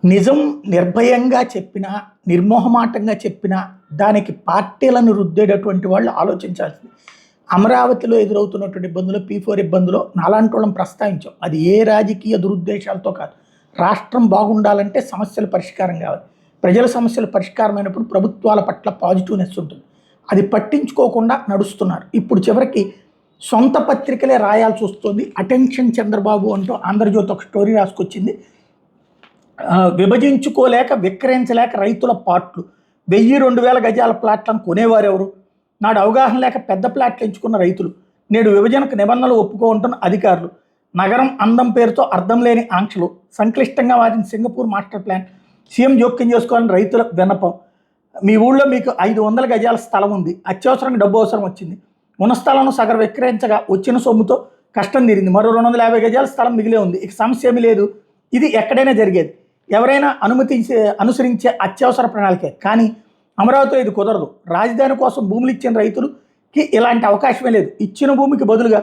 నిజం నిర్భయంగా చెప్పినా, నిర్మోహమాటంగా చెప్పినా, దానికి పార్టీలను రుద్దేటటువంటి వాళ్ళు ఆలోచించాల్సింది. అమరావతిలో ఎదురవుతున్నటువంటి ఇబ్బందులు, P4 ఇబ్బందులు నాలాంటోళ్ళం ప్రస్తావించాం. అది ఏ రాజకీయ దురుద్దేశాలతో కాదు. రాష్ట్రం బాగుండాలంటే సమస్యల పరిష్కారం కావాలి. ప్రజల సమస్యలు పరిష్కారమైనప్పుడు ప్రభుత్వాల పట్ల పాజిటివ్‌నెస్ ఉంటుంది. అది పట్టించుకోకుండా నడుస్తున్నారు. ఇప్పుడు చివరికి సొంత పత్రికలే రాయాల్సొస్తుంది. అటెన్షన్ చంద్రబాబు అంటూ ఆంధ్రజ్యోతి ఒక స్టోరీ రాసుకొచ్చింది. విభజించుకోలేక, విక్రయించలేక రైతుల పాట్లు 1000-2000 గజాల ప్లాట్లను కొనేవారెవరు? నాడు అవగాహన లేక పెద్ద ప్లాట్లు ఎంచుకున్న రైతులు, నేడు విభజనకు నిబంధనలు ఒప్పుకుంటున్న అధికారులు, నగరం అందం పేరుతో అర్థం లేని ఆంక్షలు, సంక్లిష్టంగా వారిన సింగపూర్ మాస్టర్ ప్లాన్, సీఎం జోక్యం చేసుకోవాలని రైతుల విన్నపం. మీ ఊళ్ళో మీకు 500 గజాల స్థలం ఉంది, అత్యవసరంగా డబ్బు అవసరం వచ్చింది, ఉన్న స్థలంలో సగం విక్రయించగా వచ్చిన సొమ్ముతో కష్టం తీరింది, మరో 250 గజాల స్థలం మిగిలే ఉంది, ఇక సమస్య ఏమీ లేదు. ఇది ఎక్కడైనా జరిగేది, ఎవరైనా అనుసరించే అత్యవసర ప్రణాళికే. కానీ అమరావతిలో ఇది కుదరదు. రాజధాని కోసం భూములు ఇచ్చిన రైతులకి ఇలాంటి అవకాశమే లేదు. ఇచ్చిన భూమికి బదులుగా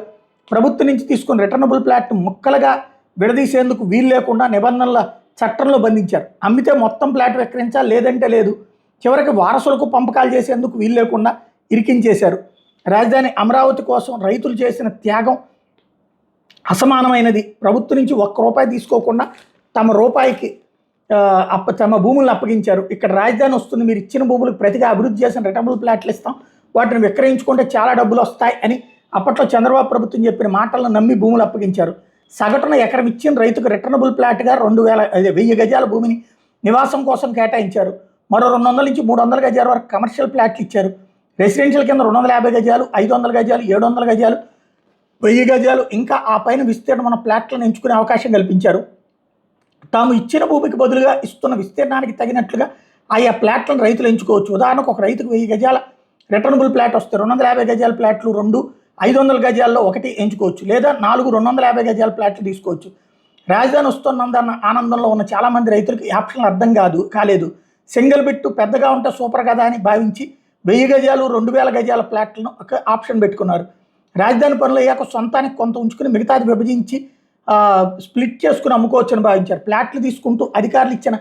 ప్రభుత్వం నుంచి తీసుకున్న రిటర్నబుల్ ప్లాట్ ముక్కలుగా విడదీసేందుకు వీలు లేకుండా నిబంధనల చట్టంలో బంధించారు. అమ్మితే మొత్తం ప్లాట్ విక్రయించాలి, లేదంటే లేదు. చివరికి వారసులకు పంపకాలు చేసేందుకు వీలు లేకుండా ఇరికించేశారు. రాజధాని అమరావతి కోసం రైతులు చేసిన త్యాగం అసమానమైనది. ప్రభుత్వం నుంచి ₹1 తీసుకోకుండా తమ రూపాయికి తమ భూములను అప్పగించారు. ఇక్కడ రాజధాని వస్తుంది, మీరు ఇచ్చిన భూములకు ప్రతిగా అభివృద్ధి చేసిన రిటర్నబుల్ ప్లాట్లు ఇస్తాం, వాటిని విక్రయించుకుంటే చాలా డబ్బులు వస్తాయి అని అప్పట్లో చంద్రబాబు ప్రభుత్వం చెప్పిన మాటలను నమ్మి భూములు అప్పగించారు. సగటున ఎకరం ఇచ్చిన రైతుకు రిటర్నబుల్ ప్లాట్గా 1000 గజాల భూమిని నివాసం కోసం కేటాయించారు. మరో 200 నుంచి 300 గజాల వరకు కమర్షియల్ ప్లాట్లు ఇచ్చారు. రెసిడెన్షియల్ కింద 250 గజాలు, 500 గజాలు, 700 గజాలు, 1000 గజాలు, ఇంకా ఆ పైన విస్తీర్ణమైన ప్లాట్లను ఎంచుకునే అవకాశం కల్పించారు. తాము ఇచ్చిన భూమికి బదులుగా ఇస్తున్న విస్తీర్ణానికి తగినట్లుగా ఆయా ప్లాట్లను రైతులు ఎంచుకోవచ్చు. ఉదాహరణకు ఒక రైతుకు 1000 గజాల రిటర్నబుల్ ప్లాట్ వస్తే 250 గజాల ప్లాట్లు 2, 500 గజాల్లో 1 ఎంచుకోవచ్చు, లేదా 4 250 గజాల ప్లాట్లు తీసుకోవచ్చు. రాజధాని వస్తున్నందన్న ఆనందంలో ఉన్న చాలామంది రైతులకు ఈ ఆప్షన్లు అర్థం కాలేదు. సింగిల్ బిట్టు పెద్దగా ఉంటే సూపర్ కదా అని భావించి 1000 గజాలు, 2000 గజాల ప్లాట్లను ఒక ఆప్షన్ పెట్టుకున్నారు. రాజధాని పనులు అయ్యాక సొంతానికి కొంత ఉంచుకుని మిగతాది విభజించి స్ప్లిట్ చేసుకుని అమ్ముకోవచ్చని భావించారు. ప్లాట్లు తీసుకుంటూ అధికారులు ఇచ్చిన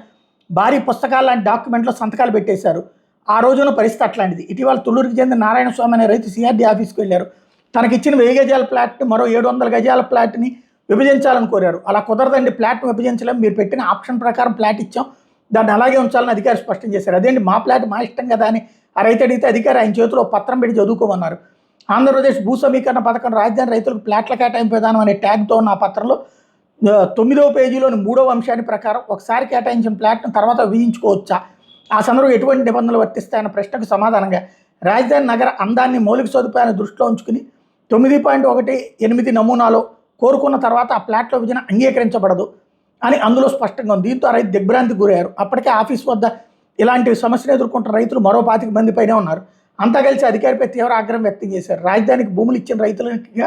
భారీ పుస్తకాలు లాంటి డాక్యుమెంట్లో సంతకాలు పెట్టేశారు. ఆ రోజున పరిస్థితి అట్లాంటిది. ఇటీవల తుళ్ళూరుకి చెందిన నారాయణ స్వామి అనే రైతు CRD ఆఫీస్కి వెళ్ళారు. తనకిచ్చిన 1000 గజాల ప్లాట్ని మరో 700 గజాల ప్లాట్ని విభజించాలని కోరారు. అలా కుదరదండి, ప్లాట్ని విభజించలేం, మీరు పెట్టిన ఆప్షన్ ప్రకారం ప్లాట్ ఇచ్చాం, దాన్ని అలాగే ఉంచాలని అధికారి స్పష్టం చేశారు. అదేంటి మా ప్లాట్ మా ఇష్టం కదా అని ఆ రైతు అడిగితే అధికారి ఆయన చేతిలో పత్రం పెట్టి చదువుకోమన్నారు. ఆంధ్రప్రదేశ్ భూ సమీకరణ పథకం రాజధాని రైతులకు ప్లాట్ల కేటాయింపు విధానం అనే ట్యాగ్తో ఉన్న ఆ పత్రంలో 9వ పేజీలోని 3వ అంశాన్ని ప్రకారం ఒకసారి కేటాయించిన ప్లాట్ను తర్వాత విభజించుకోవచ్చా, ఆ సందర్భంలో ఎటువంటి నిబంధనలు వర్తిస్తాయన్న ప్రశ్నకు సమాధానంగా రాజధాని నగర అందాన్ని, మౌలిక సదుపాయాన్ని దృష్టిలో ఉంచుకుని 9.18 నమూనాలో కోరుకున్న తర్వాత ఆ ప్లాట్ల విభజన అంగీకరించబడదు అని అందులో స్పష్టంగా ఉంది. దీంతో ఆ రైతు దిగ్భ్రాంతికి గురయ్యారు. అప్పటికే ఆఫీస్ వద్ద ఇలాంటి సమస్యను ఎదుర్కొంటున్న రైతులు మరో 25 మంది పైనే ఉన్నారు. అంతా కలిసి అధికారిపై తీవ్ర ఆగ్రహం వ్యక్తం చేశారు. రాజధానికి భూములు ఇచ్చిన రైతులకి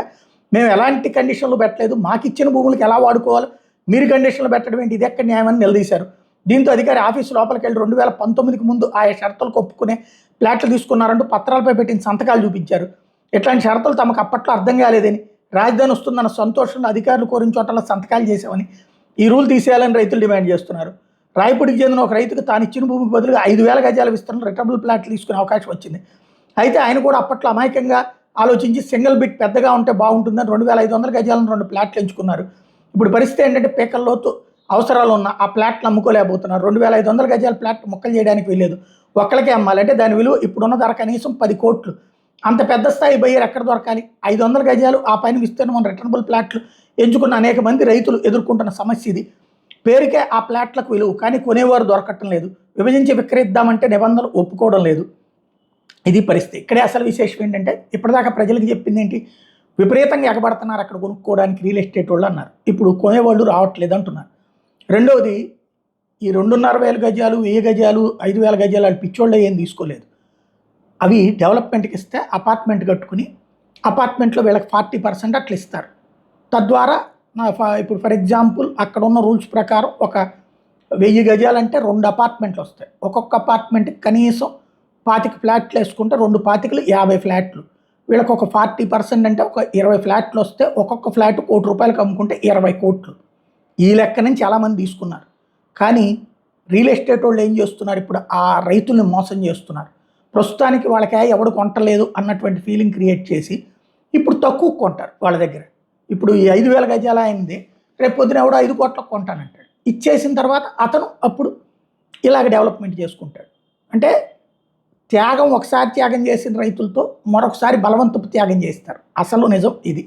మేము ఎలాంటి కండిషన్లు పెట్టలేదు, మాకు ఇచ్చిన భూములకు ఎలా వాడుకోవాలో మీరు కండిషన్లు పెట్టడం ఏంటి, ఇది ఎక్కడ న్యాయమని నిలదీశారు. దీంతో అధికారి ఆఫీసు లోపలికి వెళ్ళి 2019కి ముందు ఆయా షరతులకు ఒప్పుకునే ప్లాట్లు తీసుకున్నారంటూ పత్రాలపై పెట్టిన సంతకాలు చూపించారు. ఇట్లాంటి షరతులు తమకు అప్పట్లో అర్థం కాలేదని, రాజధాని వస్తుందన్న సంతోషంలో అధికారులు కోరిన చోటల్లో సంతకాలు చేసామని ఈ రూల్ తీసేయాలని రైతులు డిమాండ్ చేస్తున్నారు. రాయపూడికి చెందిన ఒక రైతుకు తాను ఇచ్చిన భూమికి బదులుగా 5000 గజాల విస్తరణ రిటర్నబుల్ ప్లాట్లు తీసుకునే అవకాశం వచ్చింది. అయితే ఆయన కూడా అప్పట్లో అమాయకంగా ఆలోచించి సింగిల్ బిట్ పెద్దగా ఉంటే బాగుంటుందని 2500 గజాలను 2 ప్లాట్లు ఎంచుకున్నారు. ఇప్పుడు పరిస్థితి ఏంటంటే పేకల్లోతు అవసరాలు ఉన్న ఆ ప్లాట్లు అమ్ముకోలేకపోతున్నారు. 2500 గజాల ప్లాట్ ముక్కలు చేయడానికి వెళ్ళలేదు, ఒక్కళ్ళకే అమ్మాలంటే దాని విలువ ఇప్పుడున్న ధర కనీసం 10 కోట్లు. అంత పెద్ద స్థాయి బయ్యర్ ఎక్కడ దొరకాలి? 500 గజాలు ఆ పైన విస్తీర్ణం రిటర్నబుల్ ప్లాట్లు ఎంచుకున్న అనేక మంది రైతులు ఎదుర్కొంటున్న సమస్య ఇది. పేరుకే ఆ ప్లాట్లకు విలువ, కానీ కొనేవారు దొరకటం లేదు. విభజించి విక్రయిద్దామంటే నిబంధనలు ఒప్పుకోవడం లేదు. ఇది పరిస్థితి. ఇక్కడే అసలు విశేషం ఏంటంటే, ఇప్పటిదాకా ప్రజలకు చెప్పింది ఏంటి, విపరీతంగా ఎగబడుతున్నారు అక్కడ కొనుక్కోవడానికి రియల్ ఎస్టేట్ వాళ్ళు అన్నారు. ఇప్పుడు కొనేవాళ్ళు రావట్లేదు అంటున్నారు. రెండవది, ఈ 2,500 గజాలు, 1000 గజాలు, 5000 గజాలు వాళ్ళు పిచ్చోళ్ళే ఏం తీసుకోలేదు. అవి డెవలప్మెంట్కి ఇస్తే అపార్ట్మెంట్ కట్టుకుని అపార్ట్మెంట్లో వీళ్ళకి 40% అట్లా ఇస్తారు. తద్వారా ఇప్పుడు ఫర్ ఎగ్జాంపుల్ అక్కడ ఉన్న రూల్స్ ప్రకారం ఒక 1000 గజాలంటే 2 అపార్ట్మెంట్లు వస్తాయి. ఒక్కొక్క అపార్ట్మెంట్కి కనీసం 25 ఫ్లాట్లు వేసుకుంటే 2 పాతికలు 50 ఫ్లాట్లు. వీళ్ళకి ఒక 40% అంటే ఒక 20 ఫ్లాట్లు వస్తే ఒక్కొక్క ఫ్లాట్ ₹1 కోటి అమ్ముకుంటే 20 కోట్లు. ఈ లెక్క నుంచి చాలామంది తీసుకున్నారు. కానీ రియల్ ఎస్టేట్ వాళ్ళు ఏం చేస్తున్నారు, ఇప్పుడు ఆ రైతుల్ని మోసం చేస్తున్నారు. ప్రస్తుతానికి వాళ్ళకి ఎవడు కొంటలేదు అన్నటువంటి ఫీలింగ్ క్రియేట్ చేసి ఇప్పుడు తక్కువ కొంటారు వాళ్ళ దగ్గర. ఇప్పుడు ఈ 5,000 గజాల అయింది, రేపు పొద్దున ఎవడో 5 కోట్లకు కొంటానంటాడు. ఇచ్చేసిన తర్వాత అతను అప్పుడు ఇలాగ డెవలప్మెంట్ చేసుకుంటాడు. అంటే త్యాగం ఒకసారి త్యాగం చేసిన రైతులతో మరొకసారి బలవంతపు త్యాగం చేస్తారు. అసలు నిజం ఇది.